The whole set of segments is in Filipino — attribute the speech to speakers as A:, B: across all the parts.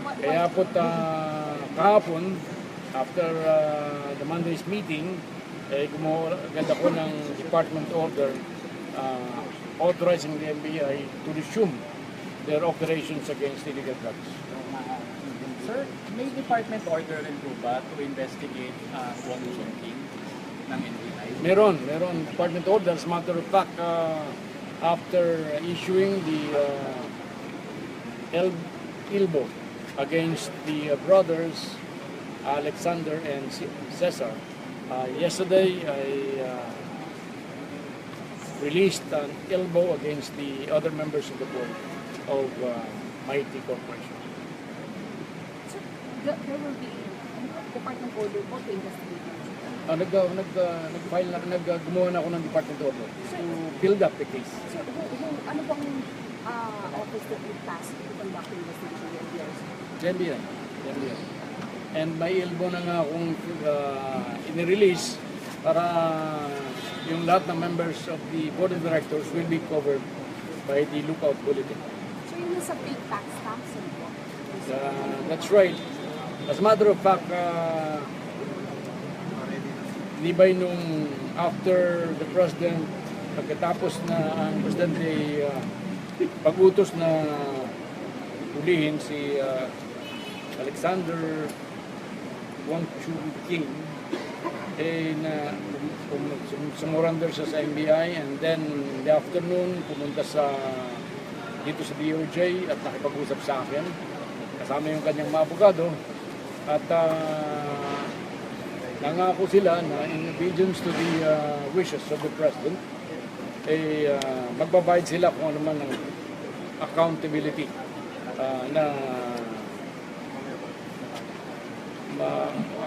A: Kaya po kahapon, after the Monday's meeting, gumawa agad ako ng department order authorizing the NBI to resume their operations against illegal drugs.
B: Sir, may department order rin po ba to investigate Wong Chun King ng NBI?
A: Meron department order. As a matter of fact, after issuing the ILBO against the brothers Alexander and Cesar, yesterday I released an ILBO against the other members of the board of Mighty Corporation.
C: So, there will be department order po to investigate.
A: Gumawa na ako ng department order to build up the case.
C: So, ano bang office that will task to conduct the investigation of the NBI?
A: NBI. And may ILBO na nga akong inirelease para yung lahat ng members of the board of directors will be covered by the lookout bulletin.
C: So, yun sa big tax stamps po?
A: That's right. As a matter of fact, di ba nung after the president, pagkatapos na ang presidente pag-utos na hulihin si Alexander Wong Chun King, na sumurrender siya sa NBI, and then in the afternoon pumunta dito sa DOJ at nakipag-usap sa akin kasama yung kanyang mga abogado at nangako sila na in obedience to the wishes of the president magbabayad sila kung ano man ng accountability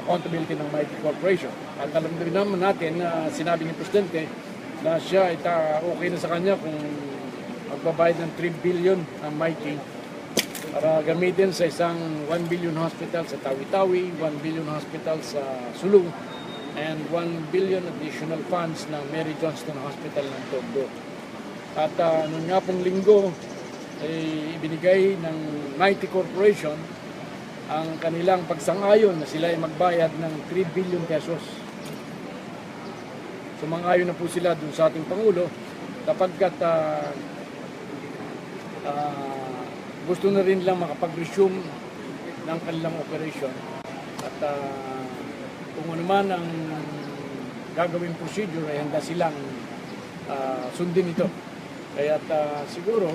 A: accountability ng Mighty Corporation. At alam din naman natin na sinabi ni Presidente na siya okay na sa kanya kung magbabayad ng 3 billion ang Mighty para gamitin sa isang 1 billion hospital sa Tawi-Tawi, 1 billion hospital sa Sulu, and 1 billion additional funds ng Mary Johnston Hospital ng Tondo. At noong nga pong linggo, ibinigay ng Mighty Corporation ang kanilang pagsang-ayon na sila ay magbayad ng 3 billion pesos. Sumang-ayon na po sila dun sa ating Pangulo kapagkat gusto na rin lang makapag-resume ng kanilang operation. At kung ano man ang gagawing procedure ay handa silang sundin ito. Kaya siguro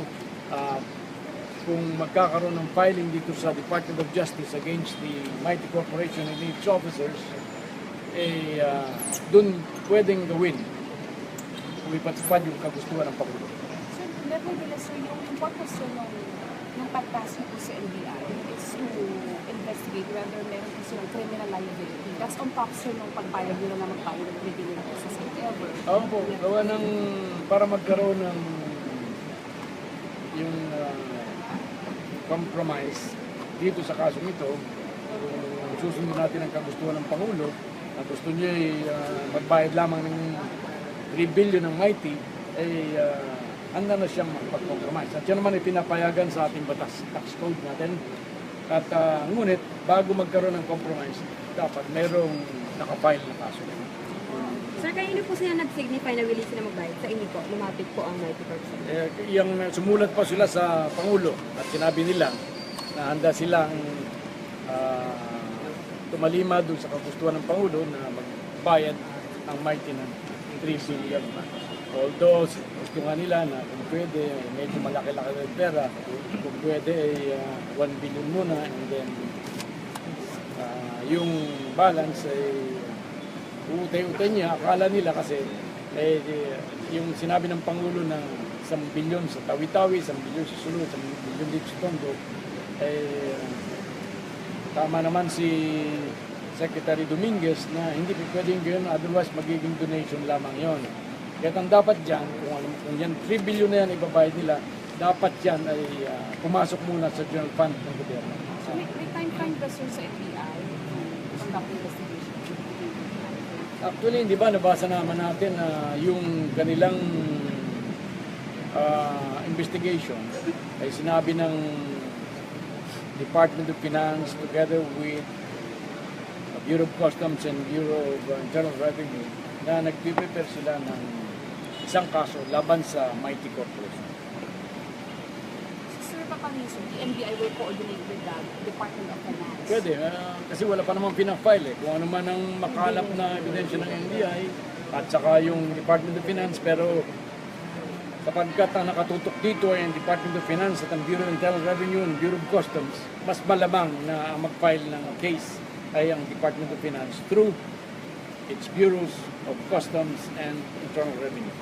A: kung magkakaroon ng filing dito sa Department of Justice against the Mighty Corporation and its officers, dun pwedeng gawin umipatupad yung kagustuhan ng Pangulo.
C: So, nevertheless, sir, yung importance ng pagtaas po sa NBI is to investigate whether meron po silang criminal liability. That's on top, sir, ng pagbayad nila na magbayad ng 3 billion pesos sa ever.
A: Oo po, gawa ng para magkaroon ng yung compromise dito sa kasong ito, susundin natin ang kagustuhan ng Pangulo na gusto niya magbayad lamang ng 3 billion ng Mighty, handa na siyang magpag-compromise. At yan naman ay pinapayagan sa ating batas, tax code natin. At ngunit, bago magkaroon ng compromise, dapat merong nakafile na kaso.
D: Sir, kanino po sila nag-signify na willing sila magbayad? Sa inyo po, lumapit po ang Mighty Corporation.
A: Sumulat pa sila sa Pangulo at sinabi nila na handa silang tumalima doon sa kagustuhan ng Pangulo na magbayad ang Mighty ng 3 billion. Although gusto nga nila na kung pwede, medyo malaki-laki ng pera, kung pwede 1 billion muna, and then yung balance ay utay-utay niya. Akala nila kasi yung sinabi ng Pangulo na 1 billion sa Tawi-Tawi, 1 billion sa Sulu, 1 billion dito sa Tondo, tama naman si Secretary Dominguez na hindi pwedeng ganoon, otherwise magiging donation lamang yon. Kaya ang dapat dyan, kung yan 3 billion na yan ibabayad nila, dapat yan ay pumasok muna sa general fund ng gobyerno.
C: So, may time frame ba, sir, sa NBI to conduct investigation?
A: Actually, hindi ba, nabasa naman natin na yung kanilang investigation ay sinabi ng Department of Finance together with Bureau of Customs and Bureau of Internal Revenue na nag-prepare sila ng isang kaso laban sa Mighty Corporation.
C: Sir Papangiso, the NBI will coordinate with the Department of Finance.
A: Pwede, kasi wala pa namang pinang-file eh. Kung ano man ang makalap na ebidensya ng NBI at saka yung Department of Finance, pero sapagkat ang nakatutok dito ay ang Department of Finance at ang Bureau of Internal Revenue and Bureau of Customs, mas malamang na ang mag-file ng case ay ang Department of Finance through its Bureaus of Customs and Internal Revenue.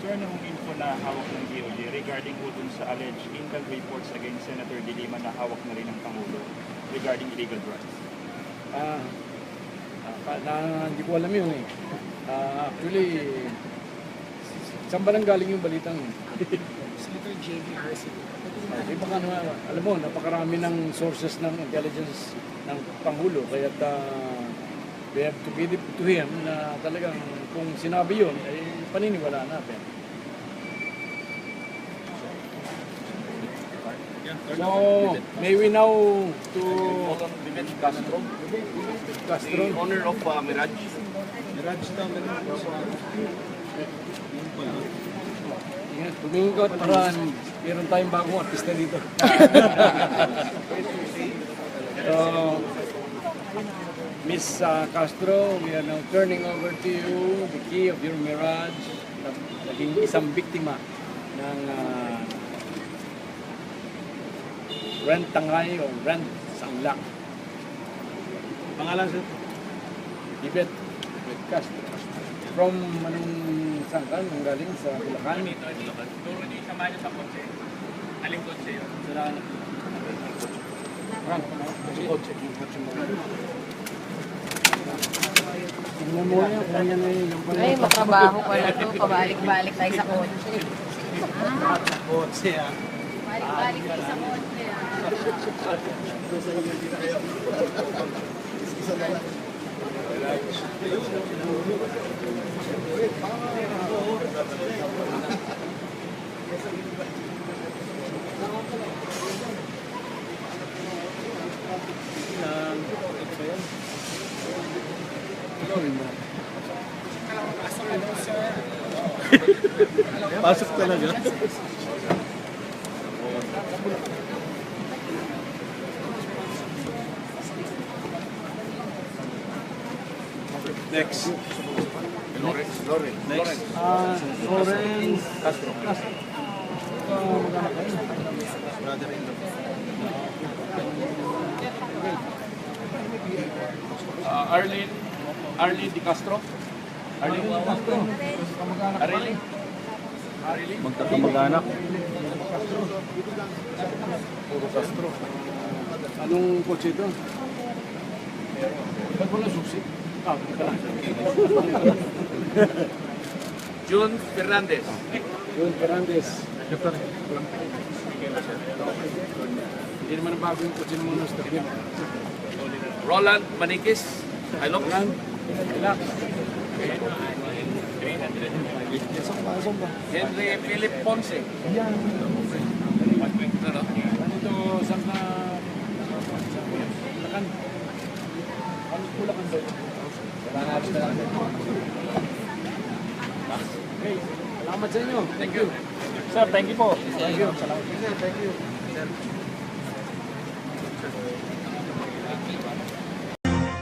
E: Sir, ano ang info na hawak ng DOJ regarding po dun sa alleged intel reports against Senator De Lima na hawak na rin ng Pangulo regarding illegal drugs?
A: Hindi ko alam yun eh. Actually, saan ba nang galing yung balitang yun?
F: Senator J.V. Arce.
A: Baka naman, alam mo, napakarami ng sources ng intelligence ng Pangulo, kaya we have to give it to him na talagang kung sinabi yun, ay paniniwala natin. So, may we now to
G: Castro,
A: Castro.
G: the owner of Mirage.
A: Ingat, tumingin ko at para meron tayong bagong artista dito. So, Miss Castro, we are now turning over to you the key of your Mirage. Naging isang biktima ng rent tangay o rent sanglak.
E: Pangalan, sir?
A: Ibet Castro. From anong sangkan? Ang galing sa Bulacan?
B: Dito, turo niyo yung samahan niyo sa kotse. Aling kotse yun?
A: Tingnan mo yan, kung yan ay yung pala.
H: Ay, matrabaho pala to. Pabalik-balik tayo sa kotse.
E: Kotse,
H: Balik-balik tayo sa kotse.
E: Pasok talaga. Next.
G: Lawrence.
E: Next.
A: Lawrence
G: Castro.
B: Arlene Di Castro.
A: Arlene Castro.
B: Arlene.
E: Magkakamag-anak.
A: Puro Castro. Anong kotse ito? Ba't wala susi? Ito lang.
G: June Fernandez.
A: Yun, Fernandez. Hindi naman ang bago yung kotse ng mga nostalgia.
G: Roland Maniquis. Hilux.
A: Roland, relax.
G: Henry Philip Ponce.
A: Yan.
G: Ano?
A: Ito, saan ka? Bulacan. Ano Bulacan ba ito? Okay, salamat sa inyo.
G: Thank you.
E: Sir, thank you po.
A: Thank you.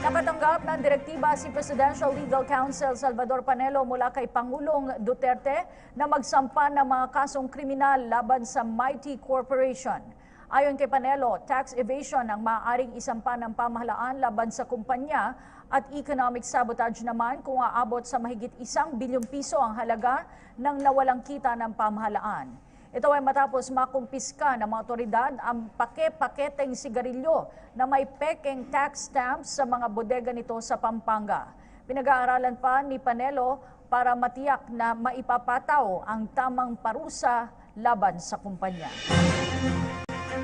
I: Nakatanggap ng direktiba si Presidential Legal Counsel Salvador Panelo mula kay Pangulong Duterte na magsampa ng mga kasong kriminal laban sa Mighty Corporation. Ayon kay Panelo, tax evasion ang maaaring isampa ng pamahalaan laban sa kumpanya at economic sabotage naman kung aabot sa mahigit 1 bilyong piso ang halaga ng nawalang kita ng pamahalaan. Ito ay matapos makumpiska ng mga otoridad ang pake-paketeng sigarilyo na may pekeng tax stamps sa mga bodega nito sa Pampanga. Pinag-aaralan pa ni Panelo para matiyak na maipapataw ang tamang parusa laban sa kumpanya.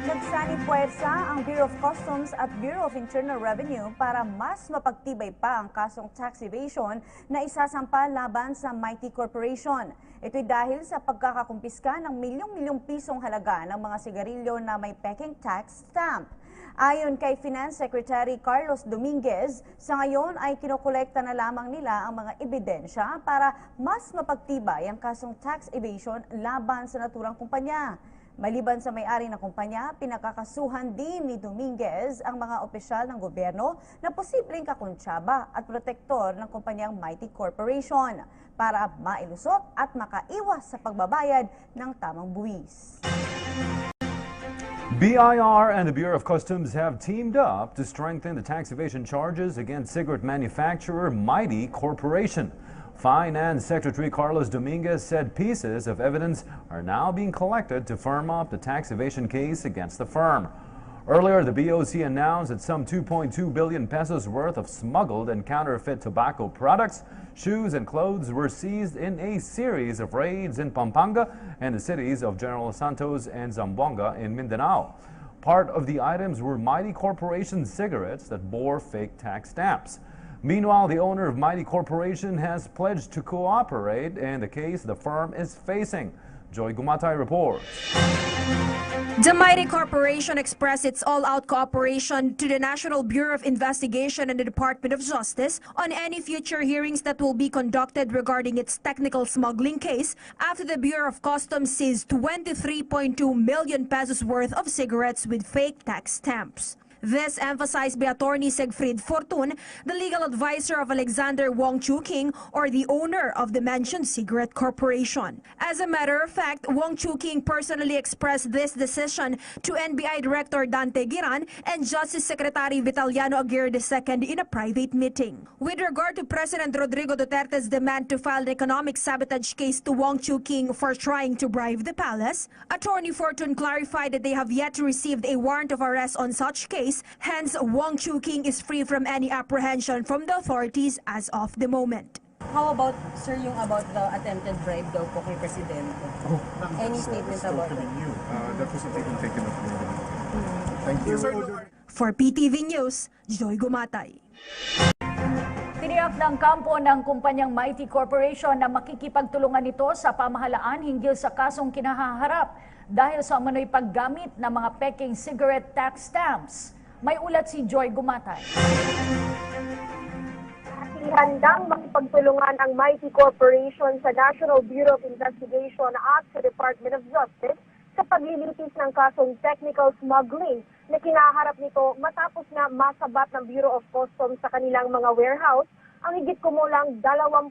J: Nagsanib puwersa ang Bureau of Customs at Bureau of Internal Revenue para mas mapagtibay pa ang kasong tax evasion na isasampa laban sa Mighty Corporation. Ito'y dahil sa pagkakakumpiska ng milyong-milyong pisong halaga ng mga sigarilyo na may peking tax stamp. Ayon kay Finance Secretary Carlos Dominguez, sa ngayon ay kinokolekta na lamang nila ang mga ebidensya para mas mapagtibay ang kasong tax evasion laban sa naturang kumpanya. Maliban sa may-ari ng kumpanya, pinakakasuhan din ni Dominguez ang mga opisyal ng gobyerno na posibleng kakuntsaba at protektor ng kumpanyang Mighty Corporation para mailusot at makaiwas sa pagbabayad ng tamang buwis.
K: BIR and the Bureau of Customs have teamed up to strengthen the tax evasion charges against cigarette manufacturer Mighty Corporation. Finance Secretary Carlos Dominguez said pieces of evidence are now being collected to firm up the tax evasion case against the firm. Earlier, the BOC announced that some 2.2 billion pesos worth of smuggled and counterfeit tobacco products, shoes, and clothes were seized in a series of raids in Pampanga and the cities of General Santos and Zamboanga in Mindanao. Part of the items were Mighty Corporation cigarettes that bore fake tax stamps. Meanwhile, the owner of Mighty Corporation has pledged to cooperate in the case the firm is facing. Joy Gumatay reports.
L: The Mighty Corporation expressed its all-out cooperation to the National Bureau of Investigation and the Department of Justice on any future hearings that will be conducted regarding its technical smuggling case after the Bureau of Customs seized 23.2 million pesos worth of cigarettes with fake tax stamps. This emphasized by Attorney Segfrid Fortun, the legal advisor of Alexander Wong Chu King, or the owner of the mentioned cigarette corporation. As a matter of fact, Wong Chu King personally expressed this decision to NBI Director Dante Giran and Justice Secretary Vitaliano Aguirre II in a private meeting. With regard to President Rodrigo Duterte's demand to file an economic sabotage case to Wong Chu King for trying to bribe the palace, Attorney Fortun clarified that they have yet to receive a warrant of arrest on such case. Hence, Wong Chu King is free from any apprehension from the authorities as of the moment.
M: How about, sir, yung about the attempted bribe daw po kay Presidente? Any statement about that?
N: That was taken of me. Thank you.
L: For PTV News, Joy Gumatay.
I: Tiniyak ng kampo ng kumpanyang Mighty Corporation na makikipagtulungan ito sa pamahalaan hinggil sa kasong kinahaharap dahil sa umano'y paggamit ng mga peking cigarette tax stamps. May ulat si Joy Gumatay.
O: Handang makipagtulungan ang Mighty Corporation sa National Bureau of Investigation at sa Department of Justice sa paglilitis ng kasong technical smuggling na kinaharap nito matapos na masabat ng Bureau of Customs sa kanilang mga warehouse ang higit kumulang 23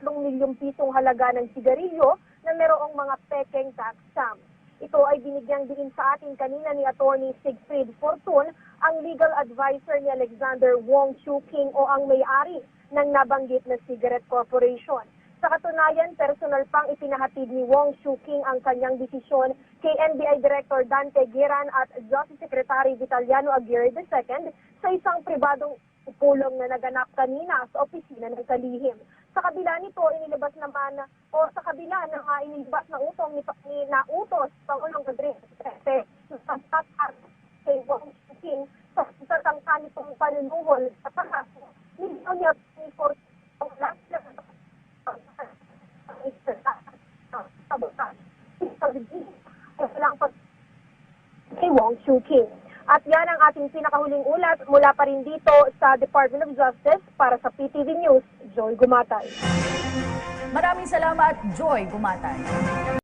O: milyong pisong halaga ng sigarilyo na merong mga pekeng tax stamps. Ito ay binigyang diin sa atin kanina ni Attorney Segfrid Fortun, ang legal advisor ni Alexander Wong Chu King o ang may-ari ng nabanggit na cigarette corporation. Sa katunayan, personal pang ipinahatid ni Wong Chu King ang kanyang desisyon kay NBI Director Dante Giran at Justice Secretary Vitaliano Aguirre II sa isang pribadong pulong na naganap kanina sa opisina ng kalihim. Sa kabila nito, inilabas naman o sa kabila ng inilabas na utong ni nautos Pangulong Rodrigo Duterte sa tatak kay Wong Chu King sa tangka nitong panunuhol sa pangako ni Sonia Pinford ang lahat kay Wong Chu King. At yan ang ating pinakahuling ulat mula pa rin dito sa Department of Justice para sa PTV News, Joy Gumatay.
I: Maraming salamat, Joy Gumatay.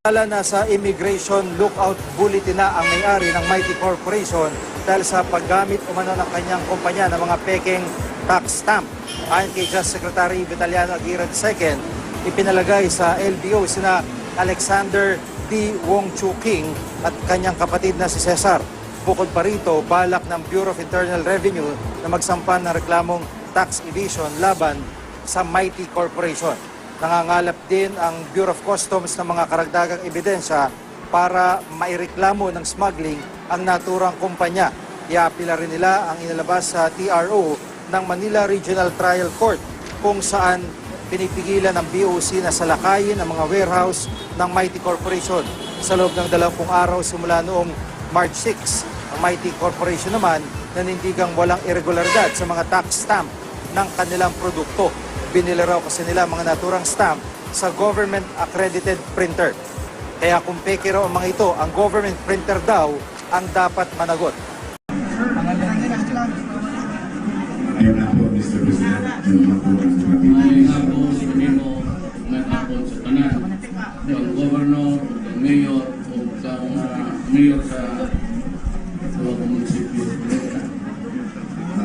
P: Nasa Immigration Lookout Bulletin na ang may-ari ng Mighty Corporation dahil sa paggamit umano ng kanyang kumpanya ng mga peking tax stamp. Ayon kay Justice Secretary Vitaliano Aguirre II, ipinalagay sa LBO sina Alexander D. Wong Chu King at kanyang kapatid na si Cesar. Bukod pa rito, balak ng Bureau of Internal Revenue na magsampan ng reklamong tax evasion laban sa Mighty Corporation. Nangangalap din ang Bureau of Customs ng mga karagdagang ebidensya para maireklamo ng smuggling ang naturang kumpanya. Iapila rin nila ang inilabas sa TRO ng Manila Regional Trial Court kung saan pinipigilan ng BOC na salakayin ang mga warehouse ng Mighty Corporation sa loob ng 20 araw simula noong March 6. Ang Mighty Corporation naman nanindigang walang irregularidad sa mga tax stamp ng kanilang produkto. Binili raw kasi nila mga naturang stamp sa government accredited printer. Kaya kung peke raw ang mga ito, ang government printer daw ang dapat managot.
F: Pangalan
N: Mr. President, and hapon sa ating
Q: May hapon sa kanino, may hapon sa tanan. Ang governor, ang mayor, o ang mayor sa mga munisipyo.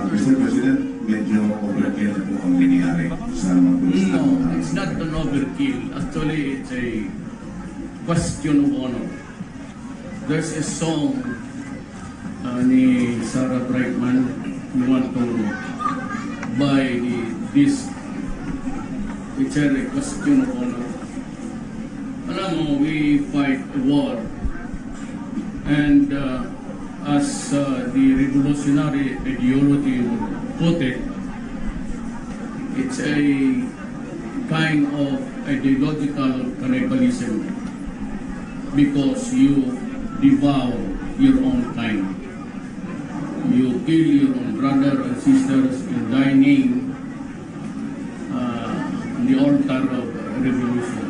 N: Mr. President, medyo overkill po ang nangyayari sa mga pulis.
Q: No, it's not an overkill. Actually, it's a question of honor. There's a song ni Sarah Brightman, You Want to by this. It's a question of honor. Alam mo, we fight a war. And as the revolutionary ideology would put it, it's a kind of ideological cannibalism because you devour your own kind. You kill your own brother and sisters in thy name on the altar of revolution.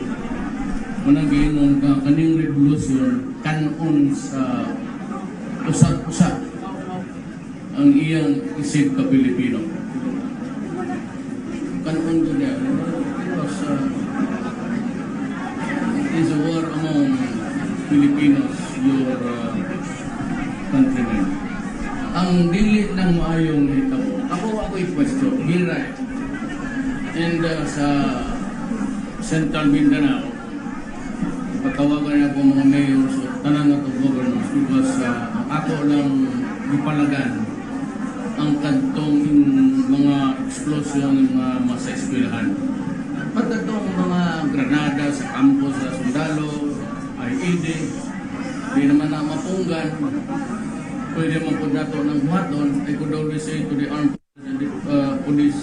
Q: Managiinon ka kaning revolution kanon sa usap-usap ang iyang isip ka Pilipino. Kanon ko niya. Because it is a war among Filipinos, your countrymen. Ang dili ng maayong hitabo. Ako'y pwesto, Giray. And sa Central Mindanao, patawagan ako mga mayor so tanan na itong governors because ako lang ipalagan ang kantong mga explosion ng sa eskwelahan. At itong mga granada sa campus sa sundalo, IED, di naman na mapunggan, pwede man po nato ng buhaton. I could always say to the armed police,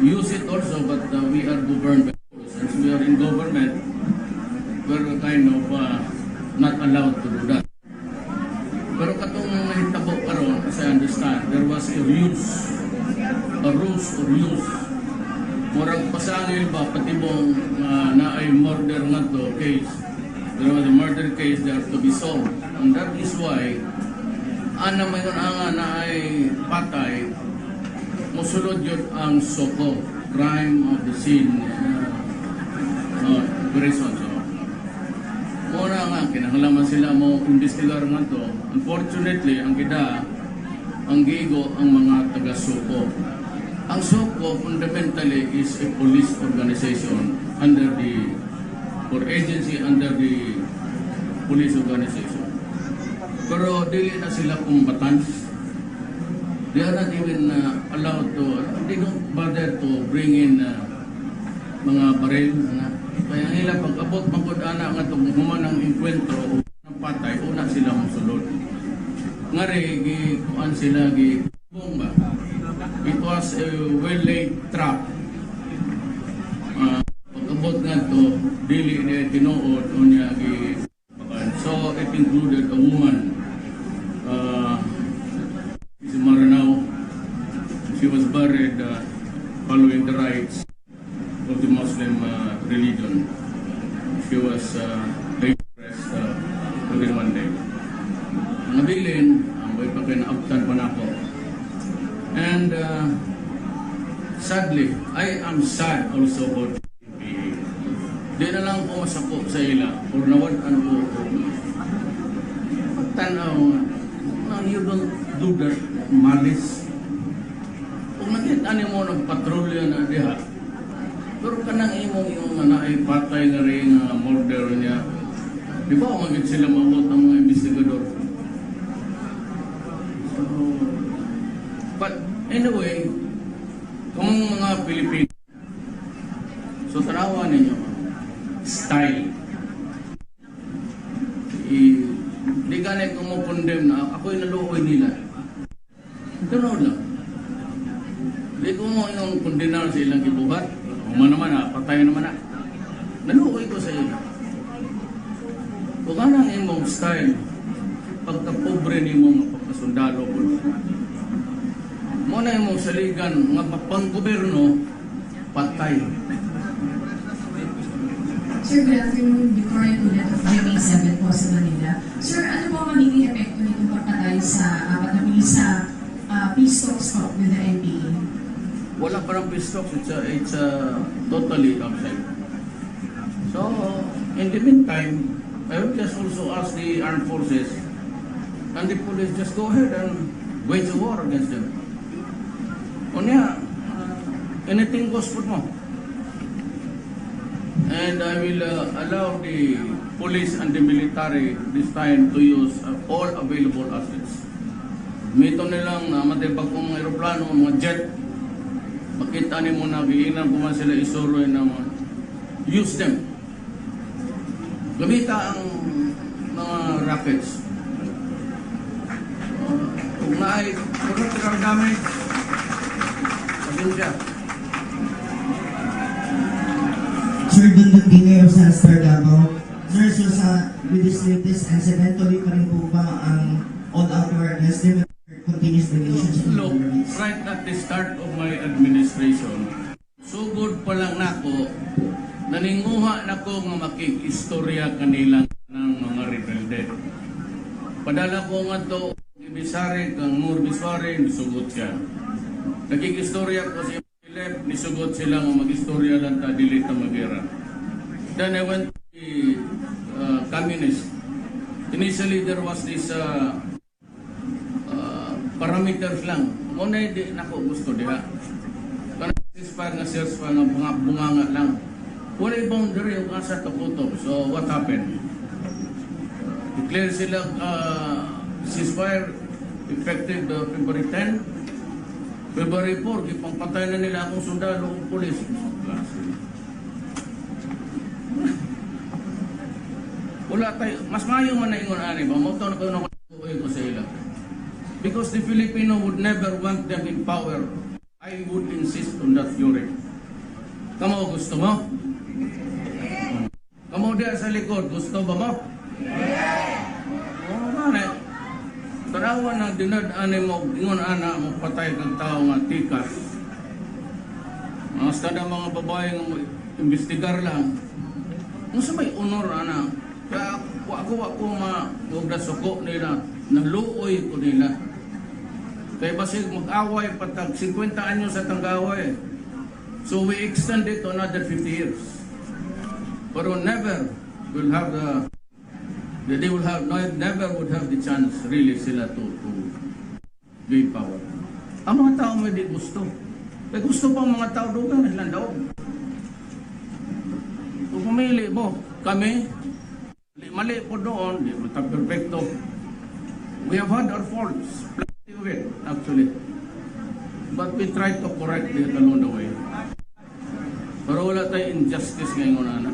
Q: use it also, but we are governed by police. Since we are in government, we're kind of not allowed to do that. Pero katong nahitabo karon, as I understand, there was a ruse or use. Murag pasangil ba, patibong na ay murder nga to case. There was a murder case that to be solved. And that is why, ana mayon anga na ay patay, musulod yun ang SOCO, crime of the scene operation. So, muna nga, kinahalaman sila mo investigar nga to. Unfortunately, ang kita, ang gigo ang mga taga-SOCO. Ang SOCO fundamentally is a police organization under the, or agency under the police organization. Pero dili na sila combatants. They are not even allowed to, they don't bother to bring in mga baril. Kaya nila pag-abot magkod-ana nga itong human ng enkwentro o ng patay, una sila musulod. Ngari, kuan sila, bomba. It was a well-laid trap. Pag-abot nga ito, dili niya tinuod o niya so it included a woman. She's in Maranao. She was buried following the rites of the Muslim religion. She was laid to rest within one day. Ang nabilin, ang boy pa kayo na-uptan pa na ako. And sadly, I am sad also about di na lang po masako sa ila or nawadan po pagtanaw you don't do that malis kung nakita mo ng patrolya na diha pero kanang imong na ay patay na rin murder niya di ba magiging sila maabot ang mga investigador so but anyway kung mga Pilipino so tanawa ninyo style. Di ganit kung mo-condemn na ako'y naluoy nila. Ganoon lang. Di ko mo yung kondenar sa ilang gibuhat. Uma naman patay naman na. Naluoy ko sa ila. Kung anong imong style, pagka-pobre ni mong pagkasundalo ko. Muna imong saligan, nga pang-goberno, patay.
R: Sir, good afternoon. Victoria Tulet of GMA7 po sa Manila. Sir, ano po magiging epekto nitong pagpatay sa apat na pulis sa peace talks po with the NPA?
Q: wala parang peace talks, it's totally outside. So, in the meantime, I would just also ask the armed forces and the police just go ahead and wage a war against them. Unya, anything goes for mo. And I will allow the police and the military this time to use all available assets. Mito nilang matibag kong mga aeroplano, mga jet. Makita ni mo na giinan kung man sila isuroy na use them. Gamita ang mga rockets. Kung naay collateral damage, sabihin siya.
S: Sir, Dundon Dingay of Sanstar Davao. Sir, so with this latest incident, tuloy pa rin po ba ang all-out war against them or continuous relationship?
Q: Look, right at the start of my administration, so good pa lang nako, naninguha nako nga makikistorya kanila ng mga rebelde. Padala ko nga to, ibisari kang Murbiswari, nisugot siya. Nakikistorya ko si Philip, nisugot sila nga mag-istorya lang ta, dili ta magera. Then I went to the communist. Initially, there was this parameters lang. Muna hindi nako gusto diha. Kana ceasefire nga ceasefire nga bunganga lang. Wala boundary yung asa tukutob. So what happened? Declare sila ceasefire effective February 10. February 4, ipangpatay na nila akong sundalo o pulis. Wala tayo, mas mayo man na ingon ani ba? Mauto na kayo ko sa ila. Because the Filipino would never want them in power. I would insist on that theory. Kamo gusto mo? Kamo diya sa likod, gusto ba mo? Oo, manay. Tanawan na dinadaan mo, ingon ana mo patay kang tao nga tikas. Hasta na mga babae nga imbestigar lang. Kung sa may honor ana, kaya ako mag-ugda suko nila, naluoy ko nila. Kaya basig mag-away patag 50 anyo sa tanggaway. So we extend it to another 50 years. Pero never will have they will have never would have the chance really sila to gain power. Ang mga tao may di gusto. Kaya gusto pa ang mga tao doon na silang daw. Kung pumili mo, kami, mali po doon, di mo perfecto. We have had our faults, plenty of it actually. But we try to correct it along the way. Pero wala tayong injustice ngayon na.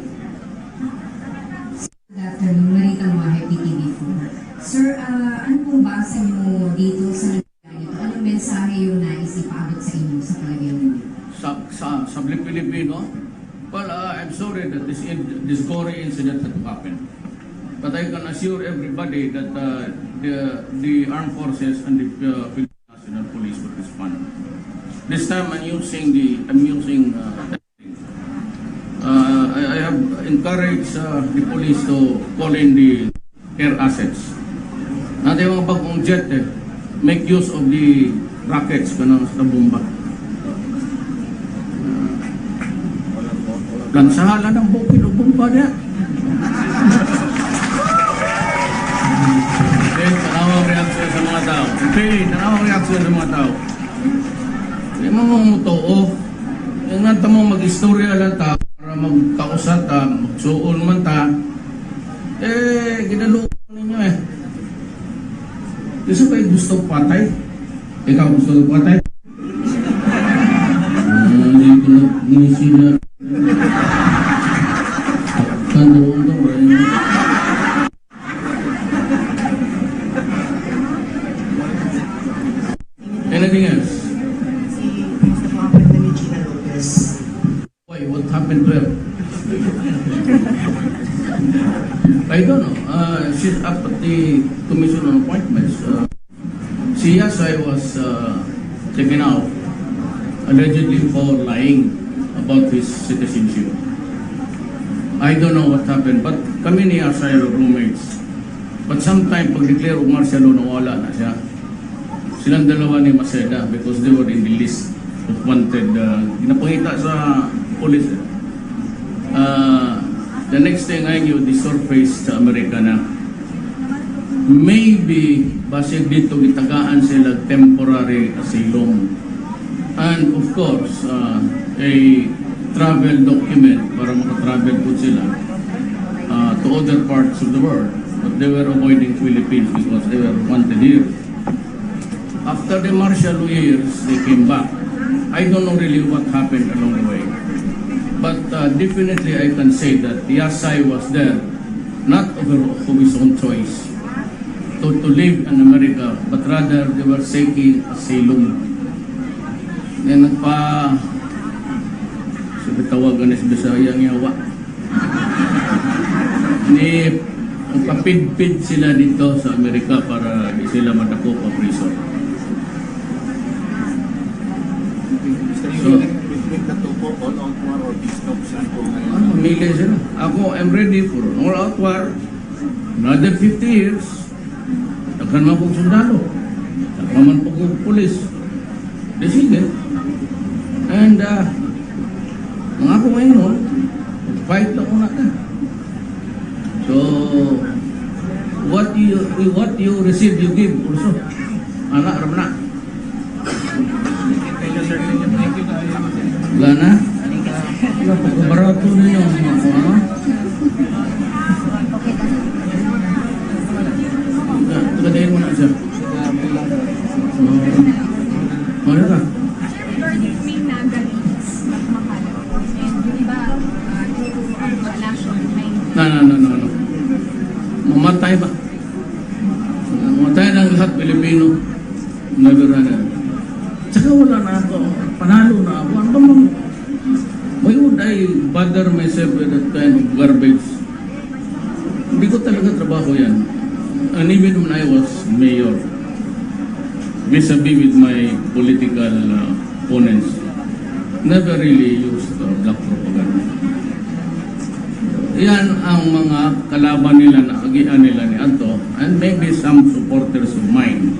R: Good afternoon, Marita Mahe, PTV4. Sir, ano po ba sa inyo dito sa ganito? Anong mensahe yung nais ipaabot sa inyo sa palagay ninyo?
Q: Sa Pilipino? Well, I'm sorry that this gory incident had happened. But I can assure everybody that the armed forces and the Philippine National Police will respond. This time I'm using I have encouraged the police to call in the air assets. Natin mga bagong jet make use of the rockets kanang sa bomba. Lansahala ng bukid o bomba niya. Okay, tanawang reaksyon sa mga tao. Okay, tanawang reaksyon sa mga tao. Hindi mo mumutuo. Yung nanta mo mag-istorya lang ta. Magkausat ta, magsuon man ta, ginaloob ninyo Gusto kayo gusto patay? Ikaw gusto patay? Hindi ko na ngisi na. Kandoon daw Anything else? What happened to her? I don't know. She's up at the Commission on Appointments. CSI was taken out allegedly for lying about his citizenship. I don't know what happened, but kami ni Asay roommates. But sometime pag-declare of martial law, nawala na siya. Silang dalawa ni Maceda because they were in the list. of wanted. Ginapangita sa police. The next thing I knew, the surface sa Amerika na maybe basig dito gitagaan sila temporary asylum. And of course, a travel document para makatravel po sila to other parts of the world. But they were avoiding Philippines because they were wanted here. After the martial law years, they came back. I don't know really what happened along the way. But definitely I can say that Yasay was there, not of his own choice, to live in America, but rather they were seeking asylum. Yan sabi tawagan ni sa Bisayang yawa. Papidpid sila dito sa Amerika para di sila madako pa prison. So, mamili sila. Ako, I'm ready for an all-out war. Another 50 years, takhan man kong sundalo. Takhan man po kong pulis. Sige. And, mga ako ngayon, fight na ko natin. So, what you receive, you give also. Anak, aram na. Wala na? Barato ninyo. Tagadayin mo na siya. Ano ka?
C: May nagalis na mahal. And yung iba,
Q: No. Mamatay ba? Mamatay ng lahat Pilipino. Never na. Tsaka wala na ako. Panalo na ako. Ano ba? Why would I bother myself with that kind of garbage? Hindi ko talaga trabaho yan. And even when I was mayor, vis-a-vis with my political opponents, never really used black propaganda. Yan ang mga kalaban nila na agian nila ni Anto, and maybe some supporters of mine.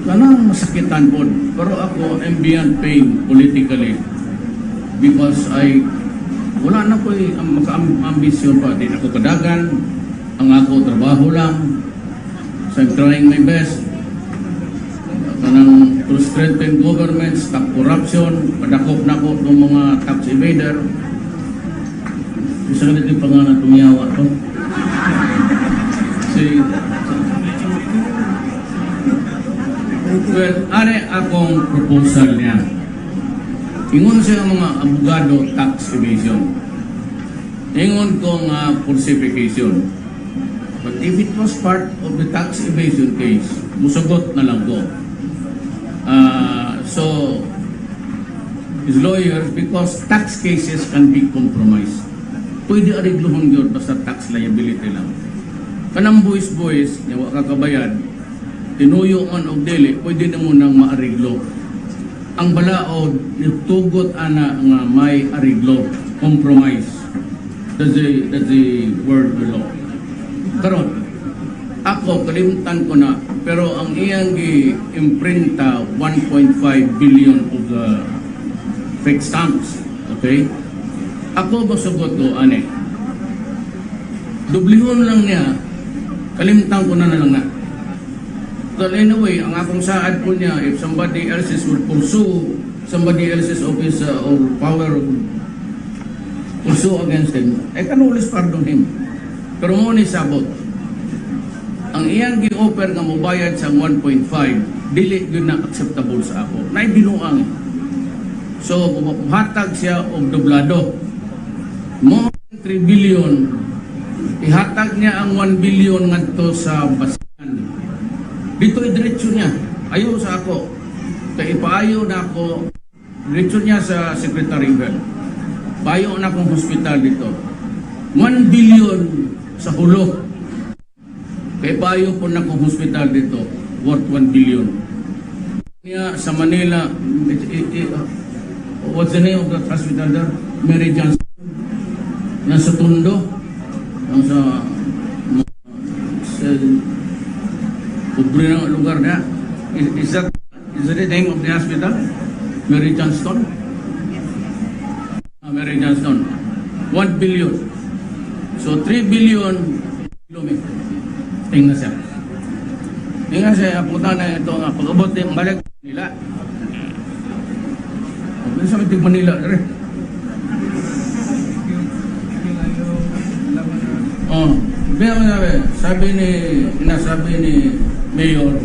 Q: Kanang masakitan po. Pero ako, I'm beyond pain politically because wala na ko ambisyon pa. Di ako kadagan. Ang ako trabaho lang. So I'm trying my best. Kanang to strengthen government, stop corruption, padakop na ko ng mga tax evader. Isa ka natin pa nga na tumiyawa to. Well, are akong proposal niya. Ingon siya mga abogado tax evasion. Ingon kong falsification. But if it was part of the tax evasion case, musugot na lang ko. So, his lawyers, because tax cases can be compromised. Pwede ariglohon yun basta tax liability lang. Kanang boys, yawa kakabayad, tinuyo man og dili, pwede na mo nang maariglo. Ang balaod, nitugot ana nga may ariglo, compromise. That's the word of the law. Karon, ako, kalimutan ko na, pero ang iyang gi-imprinta 1.5 billion of fake stamps. Okay? Ako masugot ko, dublihon lang niya, kalimutan ko na lang na. But anyway, ang akong saad po niya, if somebody else would pursue somebody else's office or power pursue against him, I can always pardon him. Pero mo ni sabot, ang iyang gi-offer nga mobayad sa 1.5, dili yun na acceptable sa ako. Naibinuang. So, hatag siya og doblado. More than 3 billion, ihatag niya ang 1 billion ngadto sa basihan. Dito i-diretso niya. Ayaw sa ako. Kaya ipaayo na ako, diretso niya sa Secretary of Health. Paayo na akong hospital dito. 1 billion sa hulo. Kaya paayo po na akong hospital dito, worth 1 billion. Niya sa Manila, what's the name of that hospital there? Mary Johnson. Nasa Tondo, nasa pobre ng lugar na. Is that the name of the hospital? Mary Johnston. Mary Johnston. 1 billion. So 3 billion kilometer. Tingnan siya. Tingnan siya, punta na ito nga. Pag-abot yung balik nila. Pag sa mitig Manila, rin. Oh, sabi ni Mayor,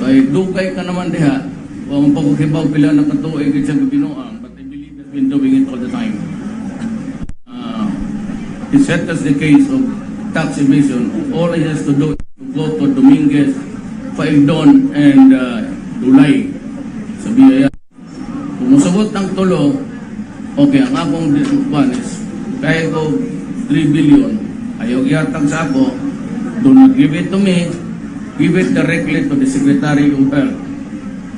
Q: ay dugay ka naman diha, kung pagkukibaw pila ng katuig sa Binuang, but I believe he's been doing it all the time. He set us the case of tax evasion. All he has to do is to go to Dominguez, Faigdon, and Dulay sa Biyaya. Kung masagot ng tulo, okay, ang akong one is kaya ko 3 billion, ayaw yatag sa ako, do not give it to me, give it directly to the Secretary of Health.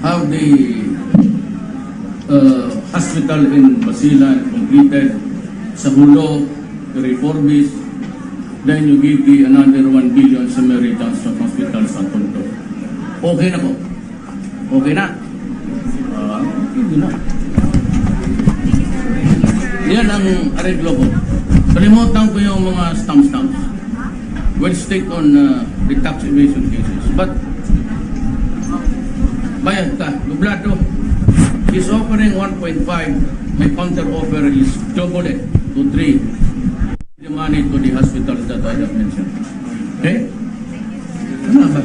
Q: Have the hospital in Basilan completed, sa Hulo, refurbish, then you give the another 1 billion sa Mary Johnston Hospital sa Tondo. Okay na po. Okay na. Hindi na. Yan ang areglo ko. Kalimutan ko yung mga stamps. We'll stick on the tax evasion cases. But, bayad ka, dublado. He's offering 1.5. My counter offer is double it to 3. The money to the hospitals that I have mentioned. Okay? Ano ba?